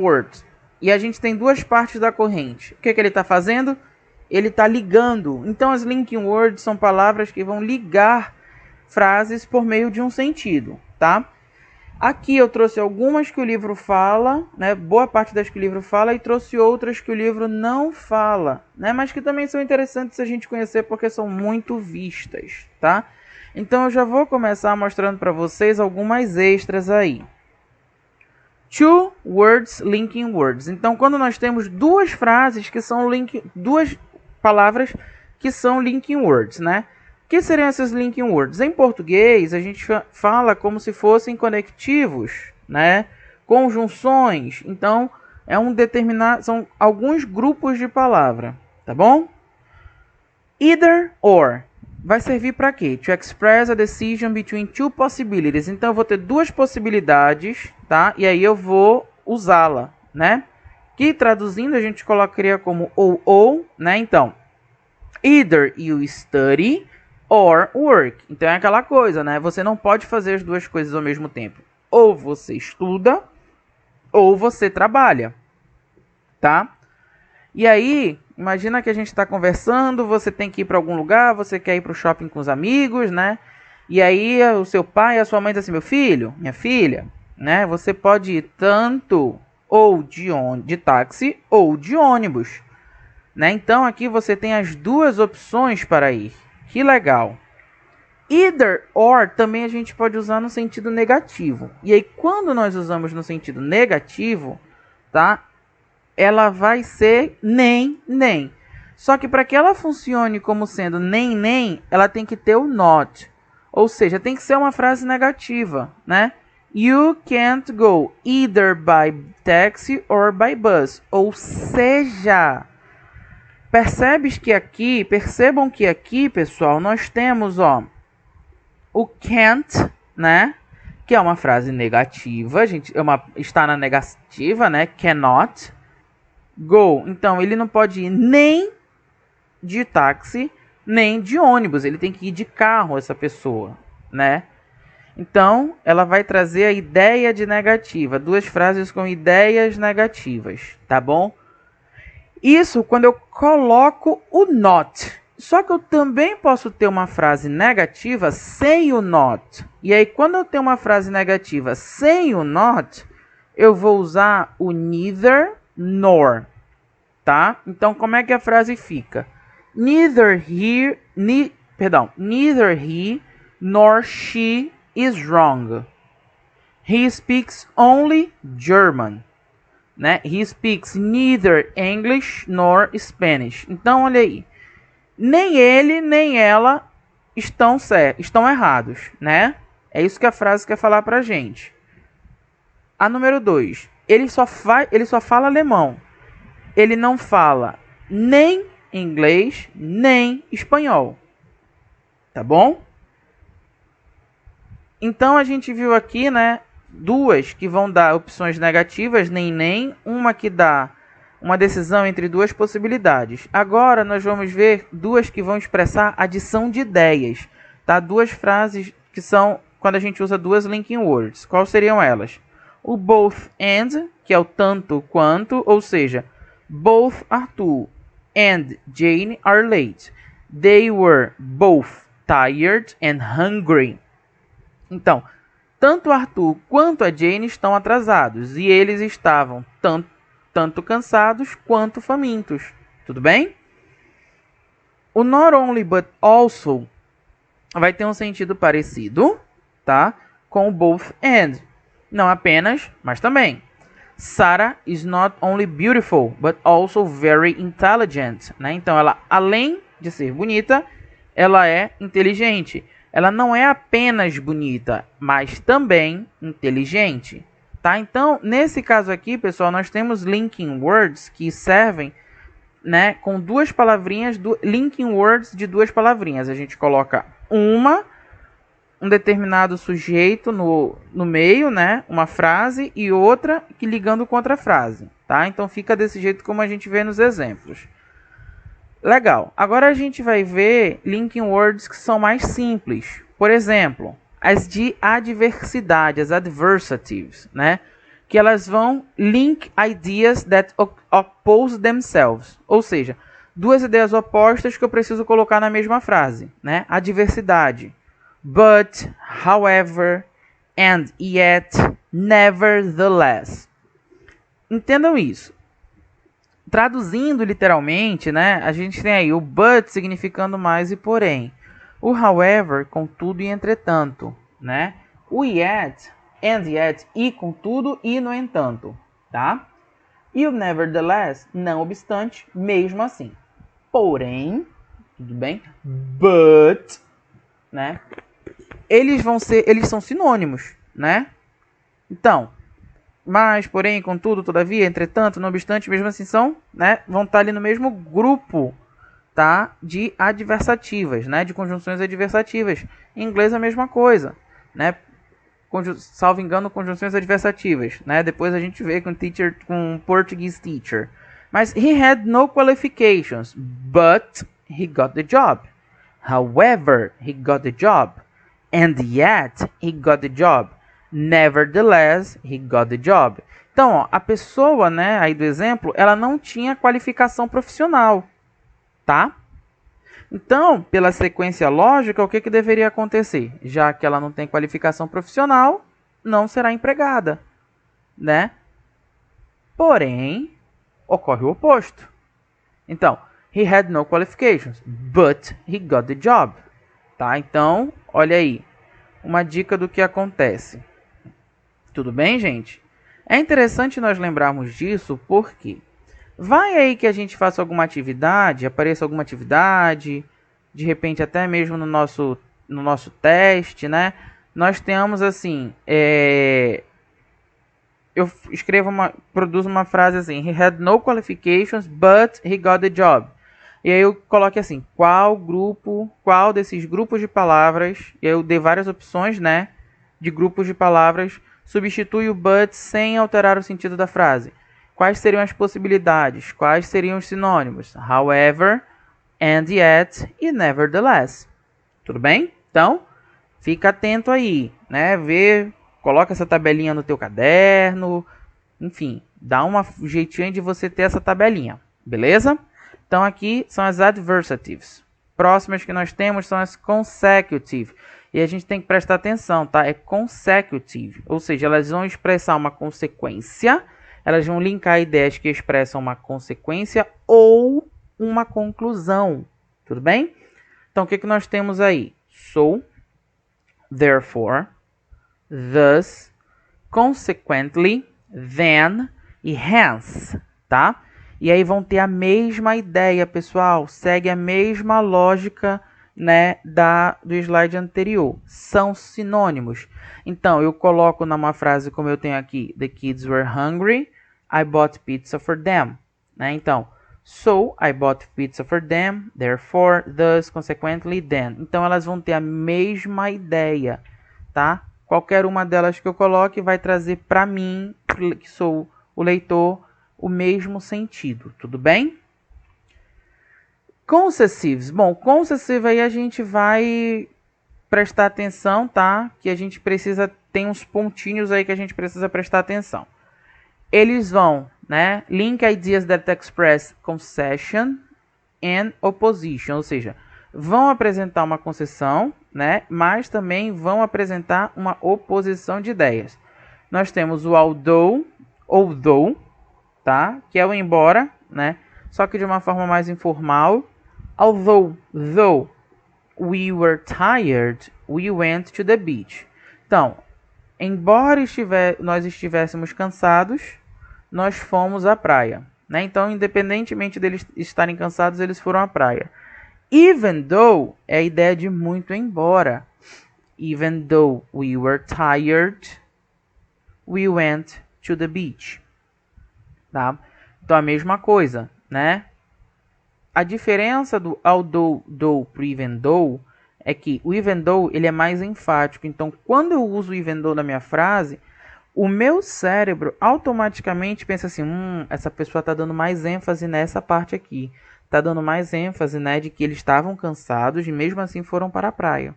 words. E a gente tem duas partes da corrente. O que ele está fazendo? Ele está ligando. Então, as linking words são palavras que vão ligar frases por meio de um sentido, tá? Aqui eu trouxe algumas que o livro fala, né? Boa parte das que o livro fala, e trouxe outras que o livro não fala, né? Mas que também são interessantes a gente conhecer porque são muito vistas, tá? Então eu já vou começar mostrando para vocês algumas extras aí. Two words linking words. Então, quando nós temos duas frases que são duas palavras que são linking words, né? O que seriam essas linking words? Em português, a gente fala como se fossem conectivos, né? Conjunções. Então, são alguns grupos de palavra, tá bom? Either or. Vai servir para quê? To express a decision between two possibilities. Então, eu vou ter duas possibilidades, tá? E aí eu vou usá-la, né? Que traduzindo a gente colocaria como ou, né? Então, either you study or work. Então, é aquela coisa, né? Você não pode fazer as duas coisas ao mesmo tempo. Ou você estuda, ou você trabalha, tá? E aí, imagina que a gente está conversando, você tem que ir para algum lugar, você quer ir para o shopping com os amigos, né? E aí o seu pai e a sua mãe dizem assim, meu filho, minha filha, né? Você pode ir tanto ou de táxi ou de ônibus, né? Então aqui você tem as duas opções para ir. Que legal! Either or também a gente pode usar no sentido negativo. E aí quando nós usamos no sentido negativo, tá? Ela vai ser nem. Só que para que ela funcione como sendo nem, ela tem que ter o not. Ou seja, tem que ser uma frase negativa, né? You can't go either by taxi or by bus. Ou seja, percebam que aqui, pessoal, nós temos, ó, o can't, né? Que é uma frase negativa, está na negativa, né? Cannot go. Então, ele não pode ir nem de táxi, nem de ônibus. Ele tem que ir de carro, essa pessoa, né? Então, ela vai trazer a ideia de negativa. Duas frases com ideias negativas, tá bom? Isso quando eu coloco o not. Só que eu também posso ter uma frase negativa sem o not. E aí, quando eu tenho uma frase negativa sem o not, eu vou usar o neither nor, tá? Então, como é que a frase fica? Neither he nor she is wrong. He speaks only German, né? He speaks neither English nor Spanish. Então, olha aí. Nem ele, nem ela estão errados, né? É isso que a frase quer falar pra gente. A número 2. Ele só fala alemão. Ele não fala nem inglês, nem espanhol. Tá bom? Então, a gente viu aqui, né, duas que vão dar opções negativas, nem, uma que dá uma decisão entre duas possibilidades. Agora, nós vamos ver duas que vão expressar adição de ideias, tá? Duas frases que são quando a gente usa duas linking words. Quais seriam elas? O both and, que é o tanto quanto, ou seja, both Arthur and Jane are late. They were both tired and hungry. Então, tanto Arthur quanto a Jane estão atrasados e eles estavam tanto cansados quanto famintos. Tudo bem? O not only but also vai ter um sentido parecido, tá? Com o both and. Não apenas, mas também. Sarah is not only beautiful, but also very intelligent, né? Então, ela, além de ser bonita, ela é inteligente. Ela não é apenas bonita, mas também inteligente, tá? Então, nesse caso aqui, pessoal, nós temos linking words que servem, né, com duas palavrinhas, linking words de duas palavrinhas. A gente coloca um determinado sujeito no meio, né, uma frase, e outra que ligando com outra frase, tá? Então, fica desse jeito como a gente vê nos exemplos. Legal. Agora a gente vai ver linking words que são mais simples. Por exemplo, as de adversidade, as adversatives, né? que elas vão link ideas that oppose themselves. Ou seja, duas ideias opostas que eu preciso colocar na mesma frase, né? A diversidade. But, however, and yet, nevertheless. Entendam isso. Traduzindo literalmente, né? A gente tem aí o but significando mais e porém. O however, contudo e entretanto, né? O yet, and yet, e contudo e no entanto, tá? E o nevertheless, não obstante, mesmo assim. Porém, tudo bem? But, né? Eles são sinônimos, né? Então, mas, porém, contudo, todavia, entretanto, não obstante, mesmo assim são, né? Vão estar ali no mesmo grupo, tá? De adversativas, né? De conjunções adversativas. Em inglês é a mesma coisa, né? Salvo engano, conjunções adversativas, né? Depois a gente vê com Portuguese teacher. Mas he had no qualifications, but he got the job. However, he got the job. And yet, he got the job. Nevertheless, he got the job. Então, ó, a pessoa, né, aí do exemplo, ela não tinha qualificação profissional, tá? Então, pela sequência lógica, o que deveria acontecer? Já que ela não tem qualificação profissional, não será empregada, né? Porém, ocorre o oposto. Então, he had no qualifications, but he got the job. Tá? Então, olha aí, uma dica do que acontece. Tudo bem, gente? É interessante nós lembrarmos disso porque vai aí que a gente faça alguma atividade, apareça alguma atividade, de repente até mesmo no nosso teste, né? Nós temos assim, eu produzo uma frase assim, he had no qualifications, but he got the job. E aí eu coloque assim, qual desses grupos de palavras, e aí eu dei várias opções, né, de grupos de palavras, substitui o but sem alterar o sentido da frase. Quais seriam as possibilidades? Quais seriam os sinônimos? However, and yet e nevertheless. Tudo bem? Então, fica atento aí, né, coloca essa tabelinha no teu caderno, enfim, dá um jeitinho de você ter essa tabelinha, beleza? Então aqui são as adversatives. Próximas que nós temos são as consecutive. E a gente tem que prestar atenção, tá? É consecutive, ou seja, elas vão expressar uma consequência, elas vão linkar ideias que expressam uma consequência ou uma conclusão, tudo bem? Então o que nós temos aí? So, therefore, thus, consequently, then e hence, tá? E aí vão ter a mesma ideia, pessoal. Segue a mesma lógica, né, do slide anterior. São sinônimos. Então, eu coloco numa frase como eu tenho aqui. The kids were hungry. I bought pizza for them. Né? Então, so, I bought pizza for them. Therefore, thus, consequently, then. Então, elas vão ter a mesma ideia, tá? Qualquer uma delas que eu coloque vai trazer para mim, que sou o leitor, o mesmo sentido, tudo bem? Concessives. Bom, concessive aí a gente vai prestar atenção, tá? Que a gente precisa, tem uns pontinhos aí que a gente precisa prestar atenção. Eles vão, né? Link ideas that express concession and opposition, ou seja, vão apresentar uma concessão, né? Mas também vão apresentar uma oposição de ideias. Nós temos o although, tá? Que é o embora, né? Só que de uma forma mais informal. Though we were tired, we went to the beach. Então, embora nós estivéssemos cansados, nós fomos à praia, né? Então, independentemente deles estarem cansados, eles foram à praia. Even though é a ideia de muito embora. Even though we were tired, we went to the beach. Tá? Então a mesma coisa, né? A diferença do although, though pro even though é que o even though ele é mais enfático. Então quando eu uso o even though na minha frase, o meu cérebro automaticamente pensa assim, essa pessoa está dando mais ênfase nessa parte aqui. Está dando mais ênfase, né, de que eles estavam cansados e mesmo assim foram para a praia.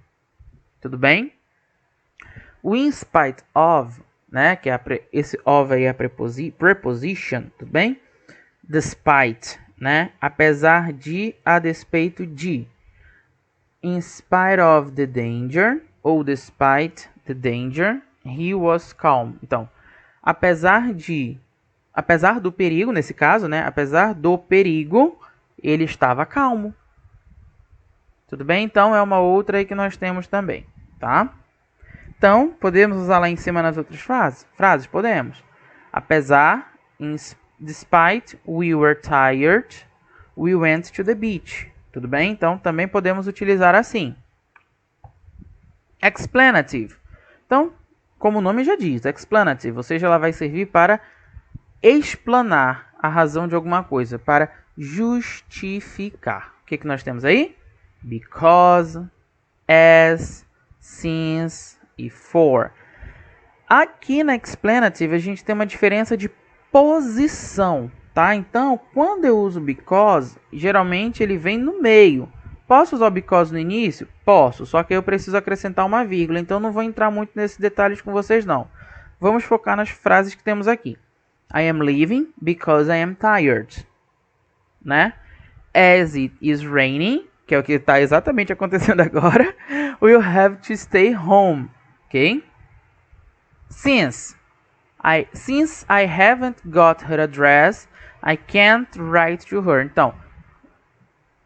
Tudo bem? O in spite of, né? Que é esse of aí é a preposition, tudo bem? Despite, né? Apesar de, a despeito de. In spite of the danger, ou despite the danger, he was calm. Então, apesar do perigo, nesse caso, né? Apesar do perigo, ele estava calmo. Tudo bem? Então, é uma outra aí que nós temos também, tá? Então, podemos usar lá em cima nas outras frases? Podemos. Apesar, despite we were tired, we went to the beach. Tudo bem? Então, também podemos utilizar assim. Explanative. Então, como o nome já diz, explanative, ou seja, ela vai servir para explanar a razão de alguma coisa, para justificar. O que nós temos aí? Because, as, since e for. Aqui na explanative a gente tem uma diferença de posição, tá? Então, quando eu uso because, geralmente ele vem no meio. Posso usar o because no início? Posso, só que eu preciso acrescentar uma vírgula, então não vou entrar muito nesses detalhes com vocês não. Vamos focar nas frases que temos aqui. I am leaving because I am tired, né? As it is raining, que é o que está exatamente acontecendo agora, we'll have to stay home, ok? Since I haven't got her address, I can't write to her. Então,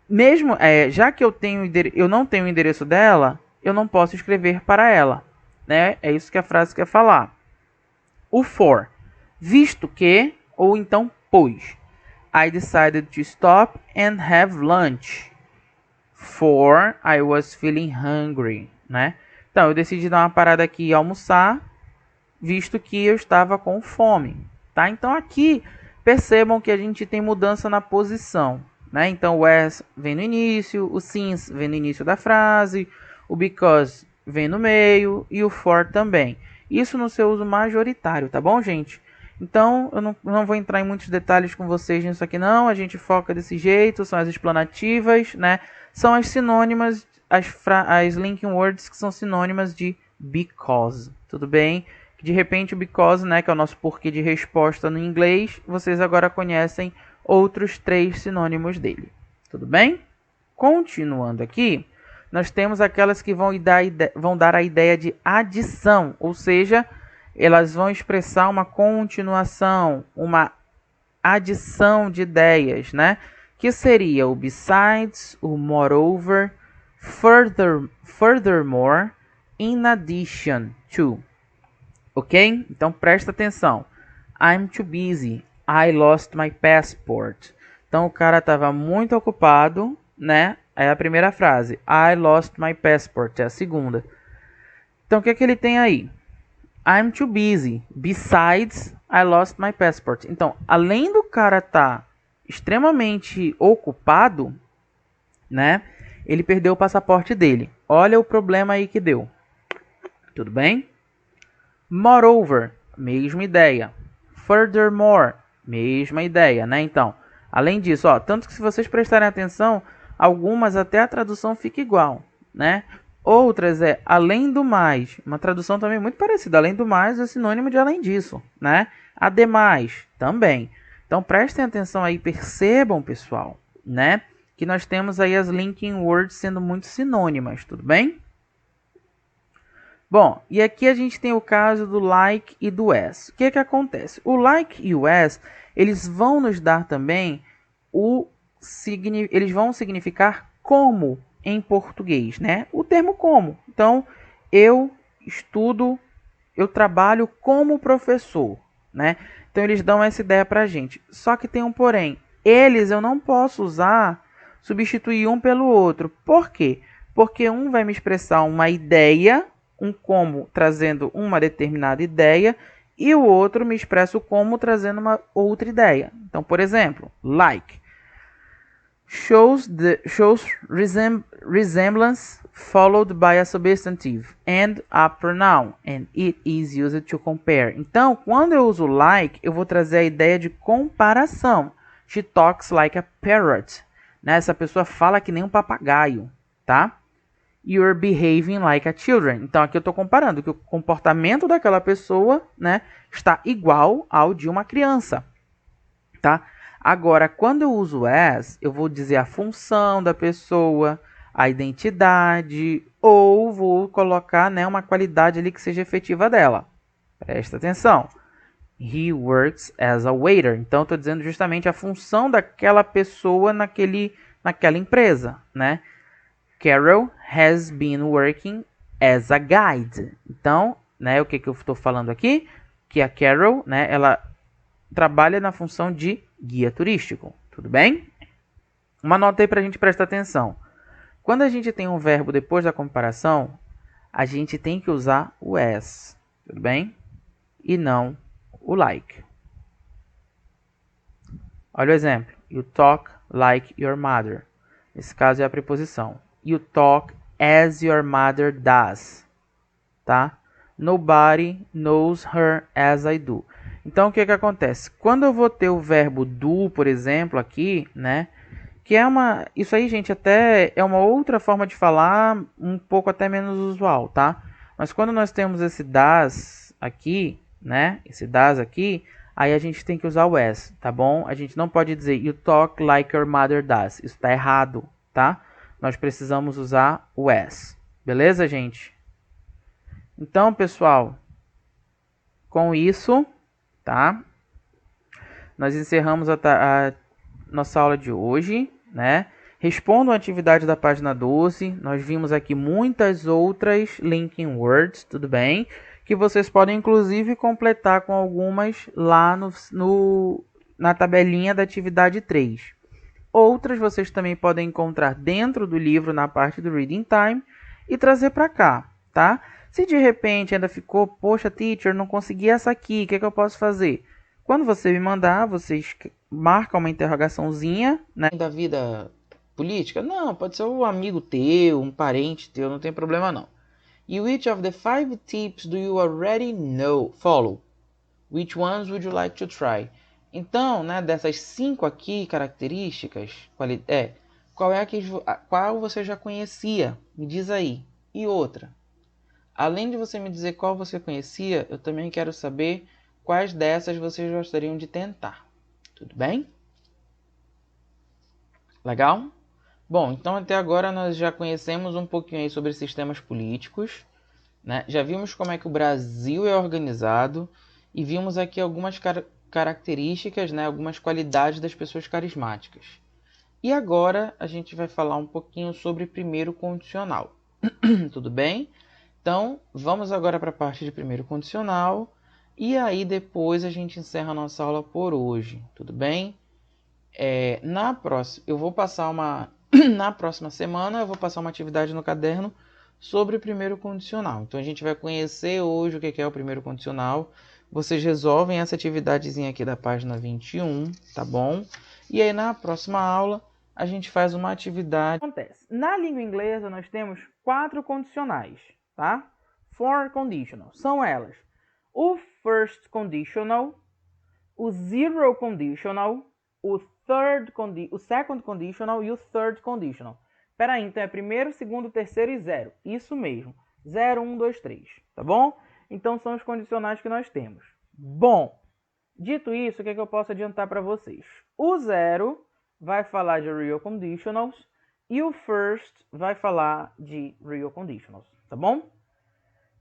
mesmo já que eu não tenho o endereço dela, eu não posso escrever para ela, né? É isso que a frase quer falar. O for, visto que, ou então pois. I decided to stop and have lunch, for I was feeling hungry, né? Então, eu decidi dar uma parada aqui e almoçar, visto que eu estava com fome, tá? Então, aqui, percebam que a gente tem mudança na posição, né? Então, o as vem no início, o since vem no início da frase, o because vem no meio e o for também. Isso no seu uso majoritário, tá bom, gente? Então, eu não vou entrar em muitos detalhes com vocês nisso aqui, não. A gente foca desse jeito, são as explanativas, né? São as sinônimas, as linking words que são sinônimas de because, tudo bem? De repente, o because, né, que é o nosso porquê de resposta no inglês, vocês agora conhecem outros 3 sinônimos dele, tudo bem? Continuando aqui, nós temos aquelas que vão dar a ideia de adição, ou seja, elas vão expressar uma continuação, uma adição de ideias, né? Que seria o besides, o moreover, furthermore, in addition to. Ok? Então presta atenção. I'm too busy. I lost my passport. Então o cara estava muito ocupado, né? É a primeira frase. I lost my passport. É a segunda. Então o que ele tem aí? I'm too busy. Besides, I lost my passport. Então, além do cara estar extremamente ocupado, né? Ele perdeu o passaporte dele. Olha o problema aí que deu. Tudo bem? Moreover, mesma ideia. Furthermore, mesma ideia, né? Então, além disso, ó, tanto que se vocês prestarem atenção, algumas até a tradução fica igual, né? Outras é além do mais, uma tradução também muito parecida. Além do mais é sinônimo de além disso, né? Ademais, também. Então prestem atenção aí, percebam, pessoal, né? Que nós temos aí as linking words sendo muito sinônimas, tudo bem? Bom, e aqui a gente tem o caso do like e do as. O que que acontece? O like e o as, eles vão nos dar também eles vão significar como em português, né? O termo como. Então, eu trabalho como professor, né? Então, eles dão essa ideia pra gente. Só que tem um porém. Eles eu não posso substituir um pelo outro. Por quê? Porque um vai me expressar uma ideia, um como trazendo uma determinada ideia, e o outro me expressa o como trazendo uma outra ideia. Então, por exemplo, like. Shows resemblance followed by a substantive and a pronoun, and it is used to compare. Então, quando eu uso like, eu vou trazer a ideia de comparação. She talks like a parrot. Né? Essa pessoa fala que nem um papagaio, tá? you're behaving like a children. Então aqui eu estou comparando que o comportamento daquela pessoa, né, está igual ao de uma criança, tá? Agora, quando eu uso as, eu vou dizer a função da pessoa, a identidade, ou vou colocar, né, uma qualidade ali que seja efetiva dela. Presta atenção. He works as a waiter. Então, estou dizendo justamente a função daquela pessoa naquela empresa, né? Carol has been working as a guide. Então, né, o que eu estou falando aqui? Que a Carol, né, ela trabalha na função de guia turístico. Tudo bem? Uma nota aí para a gente prestar atenção. Quando a gente tem um verbo depois da comparação, a gente tem que usar o as. Tudo bem? E não o like. Olha o exemplo. You talk like your mother. Nesse caso é a preposição. You talk as your mother does. Tá? Nobody knows her as I do. Então, o que acontece? Quando eu vou ter o verbo do, por exemplo, aqui, né? Que é uma... Isso aí, gente, até é uma outra forma de falar, um pouco até menos usual, tá? Mas quando nós temos esse das aqui, né? Esse das aqui, aí a gente tem que usar o as, tá bom? A gente não pode dizer you talk like your mother does. Isso tá errado, tá? Nós precisamos usar o as. Beleza, gente? Então, pessoal, com isso, tá? Nós encerramos a nossa aula de hoje, né? Respondam a atividade da página 12. Nós vimos aqui muitas outras linking words, tudo bem? Que vocês podem, inclusive, completar com algumas lá na tabelinha da atividade 3. Outras vocês também podem encontrar dentro do livro, na parte do Reading Time, e trazer para cá, tá? Se de repente ainda ficou, poxa, teacher, não consegui essa aqui, o que eu posso fazer? Quando você me mandar, vocês marcam uma interrogaçãozinha, né, da vida política. Não, pode ser um amigo teu, um parente teu, não tem problema não. E which of the 5 tips do you already follow? Which ones would you like to try? Então, né, dessas 5 aqui características, qual você já conhecia? Me diz aí. E outra. Além de você me dizer qual você conhecia, eu também quero saber quais dessas vocês gostariam de tentar. Tudo bem? Legal? Bom, então até agora nós já conhecemos um pouquinho aí sobre sistemas políticos, né? Já vimos como é que o Brasil é organizado e vimos aqui algumas características, né? Algumas qualidades das pessoas carismáticas. E agora a gente vai falar um pouquinho sobre primeiro condicional. Tudo bem? Então, vamos agora para a parte de primeiro condicional. E aí, depois a gente encerra a nossa aula por hoje. Tudo bem? Eu vou passar na próxima semana, eu vou passar uma atividade no caderno sobre o primeiro condicional. Então, a gente vai conhecer hoje o que é o primeiro condicional. Vocês resolvem essa atividadezinha aqui da página 21, tá bom? E aí, na próxima aula, a gente faz uma atividade. Acontece. Na língua inglesa, nós temos 4 condicionais, tá? 4 conditional. São elas: o first conditional, o zero conditional, o second conditional e o third conditional. Espera aí, então é primeiro, segundo, terceiro e zero. Isso mesmo. 0, 1, 2, 3. Tá bom? Então são os condicionais que nós temos. Bom, dito isso, o que eu posso adiantar para vocês? O zero vai falar de real conditionals e o first vai falar de real conditionals, tá bom?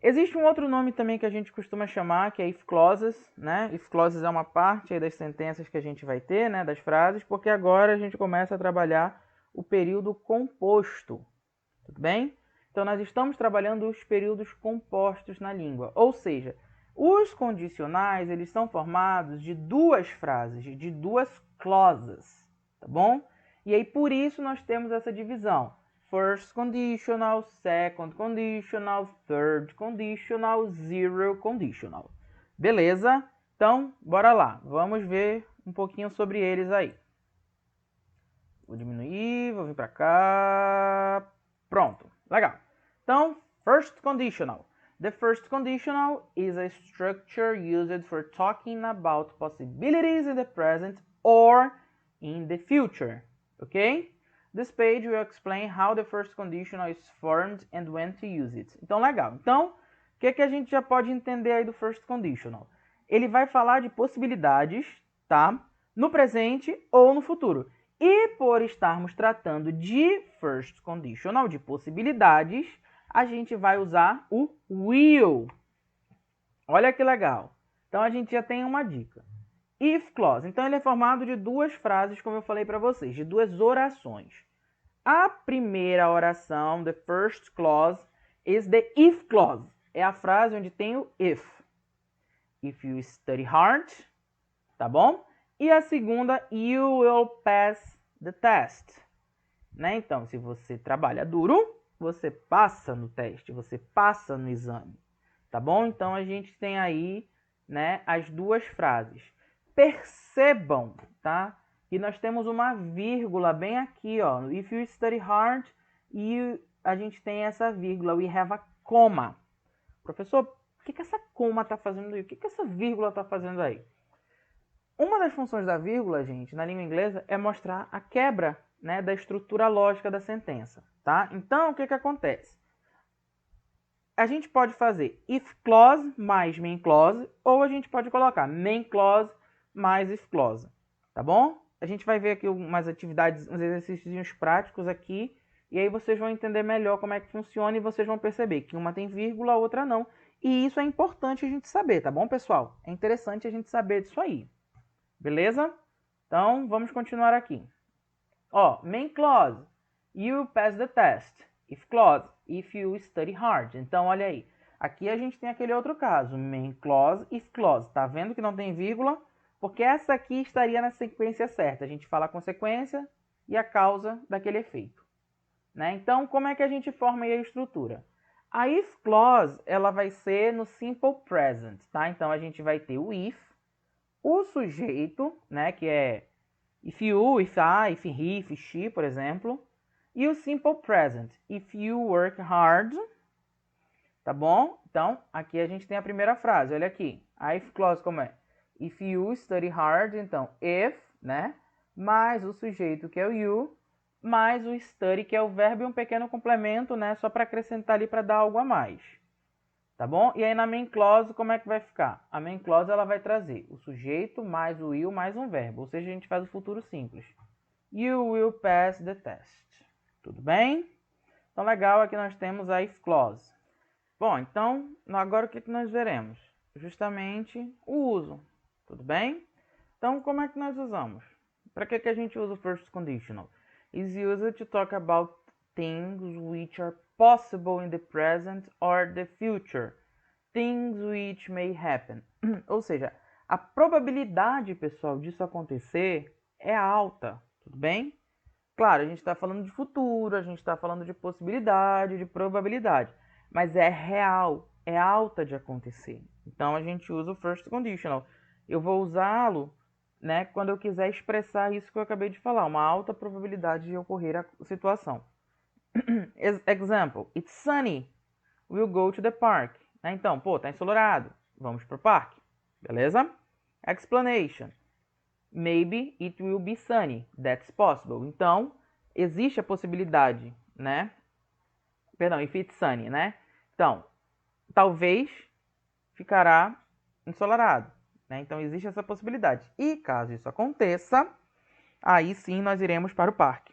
Existe um outro nome também que a gente costuma chamar, que é if clauses, né? If clauses é uma parte aí das sentenças que a gente vai ter, né? Das frases, porque agora a gente começa a trabalhar o período composto, tudo bem? Então nós estamos trabalhando os períodos compostos na língua, ou seja, os condicionais, eles são formados de 2 frases, de 2 clauses, tá bom? E aí por isso nós temos essa divisão. First conditional, second conditional, third conditional, zero conditional. Beleza? Então, bora lá. Vamos ver um pouquinho sobre eles aí. Vou diminuir, vou vir para cá. Pronto. Legal. Então, first conditional. The first conditional is a structure used for talking about possibilities in the present or in the future. Ok? This page will explain how the first conditional is formed and when to use it. Então, legal. Então, o que a gente já pode entender aí do first conditional? Ele vai falar de possibilidades, tá? No presente ou no futuro. E por estarmos tratando de first conditional, de possibilidades, a gente vai usar o will. Olha que legal. Então, a gente já tem uma dica. If clause. Então, ele é formado de duas frases, como eu falei para vocês, de duas orações. A primeira oração, the first clause, is the if clause. É a frase onde tem o if. If you study hard, tá bom? E a segunda, you will pass the test. Né? Então, se você trabalha duro, você passa no teste, você passa no exame. Tá bom? Então, a gente tem aí, né, as duas frases. Percebam, tá? E nós temos uma vírgula bem aqui, ó. If you study hard, e a gente tem essa vírgula. We have a comma. Professor, o que essa comma está fazendo aí? O que essa vírgula está fazendo aí? Uma das funções da vírgula, gente, na língua inglesa, é mostrar a quebra, né, da estrutura lógica da sentença, tá? Então, o que acontece? A gente pode fazer if clause mais main clause, ou a gente pode colocar main clause mais if clause, tá bom? A gente vai ver aqui umas atividades, uns exercícios práticos aqui, e aí vocês vão entender melhor como é que funciona e vocês vão perceber que uma tem vírgula, a outra não. E isso é importante a gente saber, tá bom, pessoal? É interessante a gente saber disso aí. Beleza? Então, vamos continuar aqui. Ó, main clause, you pass the test. If clause, if you study hard. Então, olha aí. Aqui a gente tem aquele outro caso, main clause, if clause. Tá vendo que não tem vírgula? Porque essa aqui estaria na sequência certa. A gente fala a consequência e a causa daquele efeito. Né? Então, como é que a gente forma aí a estrutura? A if clause, ela vai ser no simple present, tá? Então, a gente vai ter o if, o sujeito, né, que é if you, if I, if he, if she, por exemplo, e o simple present, if you work hard, tá bom? Então, aqui a gente tem a primeira frase, olha aqui. A if clause como é? If you study hard, então, if, né? Mais o sujeito, que é o you, mais o study, que é o verbo e um pequeno complemento, né? Só para acrescentar ali para dar algo a mais. Tá bom? E aí na main clause, como é que vai ficar? A main clause, ela vai trazer o sujeito mais o will mais um verbo. Ou seja, a gente faz o futuro simples. You will pass the test. Tudo bem? Então, legal, aqui nós temos a if clause. Bom, então, agora o que nós veremos? Justamente o uso. Tudo bem? Então, como é que nós usamos? Para que a gente usa o first conditional? Is used to talk about things which are possible in the present or the future. Things which may happen. Ou seja, a probabilidade, pessoal, disso acontecer é alta. Tudo bem? Claro, a gente está falando de futuro, a gente está falando de possibilidade, de probabilidade. Mas é real, é alta de acontecer. Então, a gente usa o first conditional. Eu vou usá-lo, né, quando eu quiser expressar isso que eu acabei de falar, uma alta probabilidade de ocorrer a situação. Example, it's sunny, we'll go to the park. Então, pô, tá ensolarado, vamos pro parque, beleza? Explanation, maybe it will be sunny, that's possible. Então, existe a possibilidade, né? Perdão, if it's sunny, né? Então, talvez ficará ensolarado. Né? Então, existe essa possibilidade. E caso isso aconteça, aí sim nós iremos para o parque.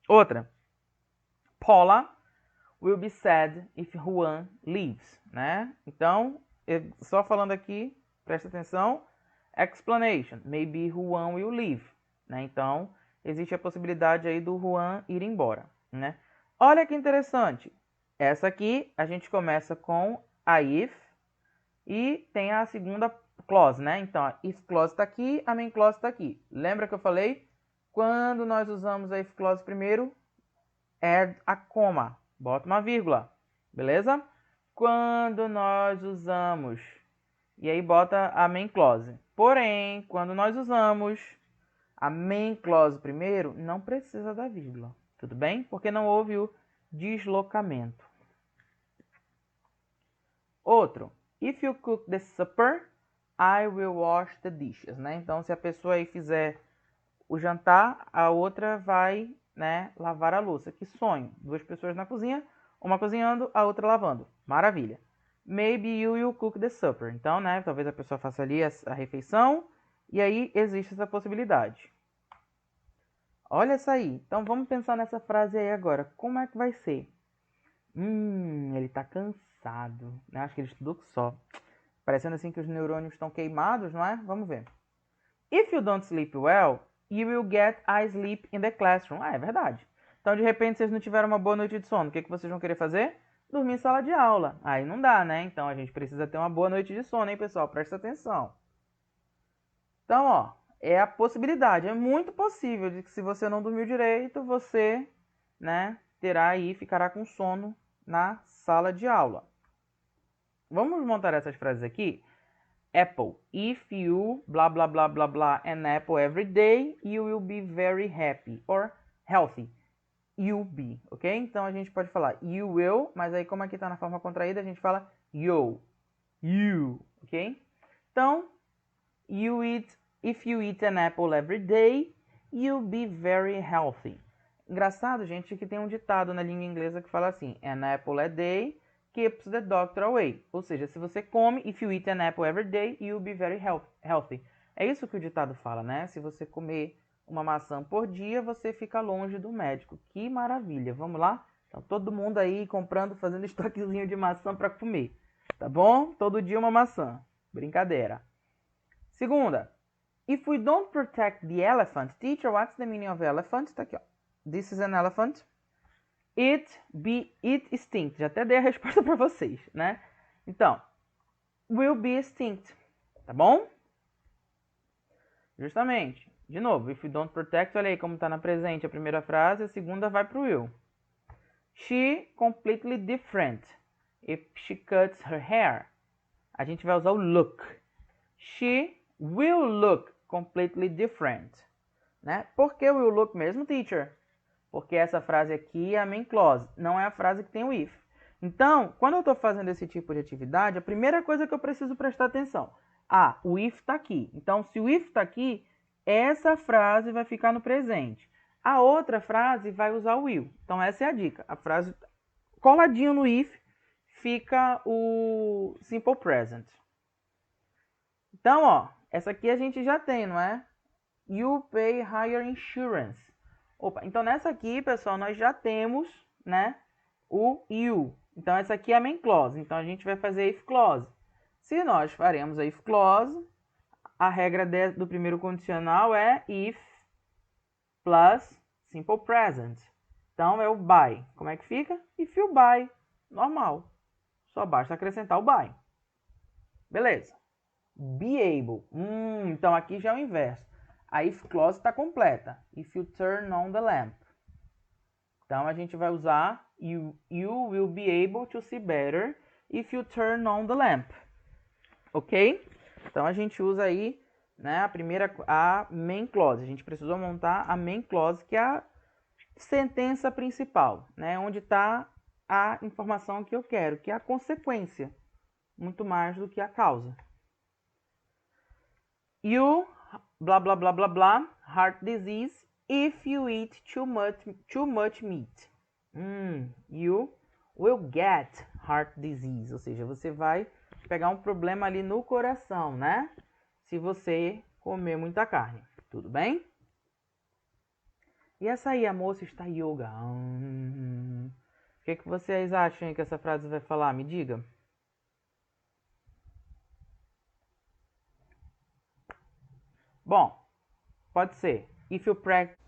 Outra. Paula will be sad if Juan leaves. Né? Então, só falando aqui, presta atenção. Explanation. Maybe Juan will leave. Né? Então, existe a possibilidade aí do Juan ir embora. Né? Olha que interessante. Essa aqui, a gente começa com a if. E tem a segunda clause, né? Então, a if clause está aqui, a main clause está aqui. Lembra que eu falei? Quando nós usamos a if clause primeiro, add a comma. Bota uma vírgula. Beleza? Quando nós usamos... E aí bota a main clause. Porém, quando nós usamos a main clause primeiro, não precisa da vírgula. Tudo bem? Porque não houve o deslocamento. Outro. If you cook the supper, I will wash the dishes. Né? Então, se a pessoa aí fizer o jantar, a outra vai, né, lavar a louça. Que sonho! 2 pessoas na cozinha, uma cozinhando, a outra lavando. Maravilha. Maybe you will cook the supper. Então, né, talvez a pessoa faça ali a refeição, e aí existe essa possibilidade. Olha essa aí. Então vamos pensar nessa frase aí agora. Como é que vai ser? Ele tá cansado. Acho que ele estudou só. Parecendo assim que os neurônios estão queimados, não é? Vamos ver. If you don't sleep well, you will get a sleep in the classroom. É verdade. Então, de repente, vocês não tiveram uma boa noite de sono. O que vocês vão querer fazer? Dormir em sala de aula. Aí não dá, né? Então, a gente precisa ter uma boa noite de sono, hein, pessoal? Presta atenção. Então, ó, é a possibilidade. É muito possível de que se você não dormiu direito, você, né, terá aí, ficará com sono na sala de aula. Vamos montar essas frases aqui? Apple. If you blah blah blah blah blah an apple every day, you will be very happy or healthy. You'll be, ok? Então a gente pode falar you will, mas aí como aqui está na forma contraída, a gente fala you, ok? Então, if you eat an apple every day, you'll be very healthy. Engraçado, gente, que tem um ditado na língua inglesa que fala assim: an apple a day keeps the doctor away. Ou seja, se você come, if you eat an apple every day, you'll be very healthy. É isso que o ditado fala, né? Se você comer uma maçã por dia, você fica longe do médico. Que maravilha. Vamos lá? Então, todo mundo aí comprando, fazendo estoquezinho de maçã para comer. Tá bom? Todo dia uma maçã. Brincadeira. Segunda. If we don't protect the elephant, teacher, what's the meaning of elephant? Tá aqui, ó. This is an elephant. It extinct. Já até dei a resposta para vocês, né? Então, will be extinct. Tá bom? Justamente. De novo, if you don't protect, olha aí como está na presente a primeira frase, a segunda vai para o will. She completely different. If she cuts her hair, a gente vai usar o look. She will look completely different. Né? Por que will look mesmo, teacher? Porque essa frase aqui é a main clause, não é a frase que tem o if. Então, quando eu estou fazendo esse tipo de atividade, a primeira coisa que eu preciso prestar atenção. O if está aqui. Então, se o if está aqui, essa frase vai ficar no presente. A outra frase vai usar o will. Então, essa é a dica. A frase coladinho no if fica o simple present. Então, ó, essa aqui a gente já tem, não é? You pay higher insurance. Opa, então nessa aqui, pessoal, nós já temos, né, o you. Então essa aqui é a main clause. Então a gente vai fazer if clause. Se nós faremos a if clause, a regra do primeiro condicional é if plus simple present. Então é o buy. Como é que fica? If you buy. Normal. Só basta acrescentar o buy. Beleza. Be able. Então aqui já é o inverso. A if clause está completa. If you turn on the lamp. Então a gente vai usar you will be able to see better if you turn on the lamp. Ok? Então a gente usa aí, né, a main clause. A gente precisou montar a main clause, que é a sentença principal, né, onde está a informação que eu quero, que é a consequência, muito mais do que a causa. You blah blah blah blah blah heart disease if you eat too much meat. You will get heart disease, ou seja, você vai pegar um problema ali no coração, né? Se você comer muita carne, tudo bem? E essa aí, a moça está yoga. O que vocês acham que essa frase vai falar? Me diga. Bom, pode ser. If you practice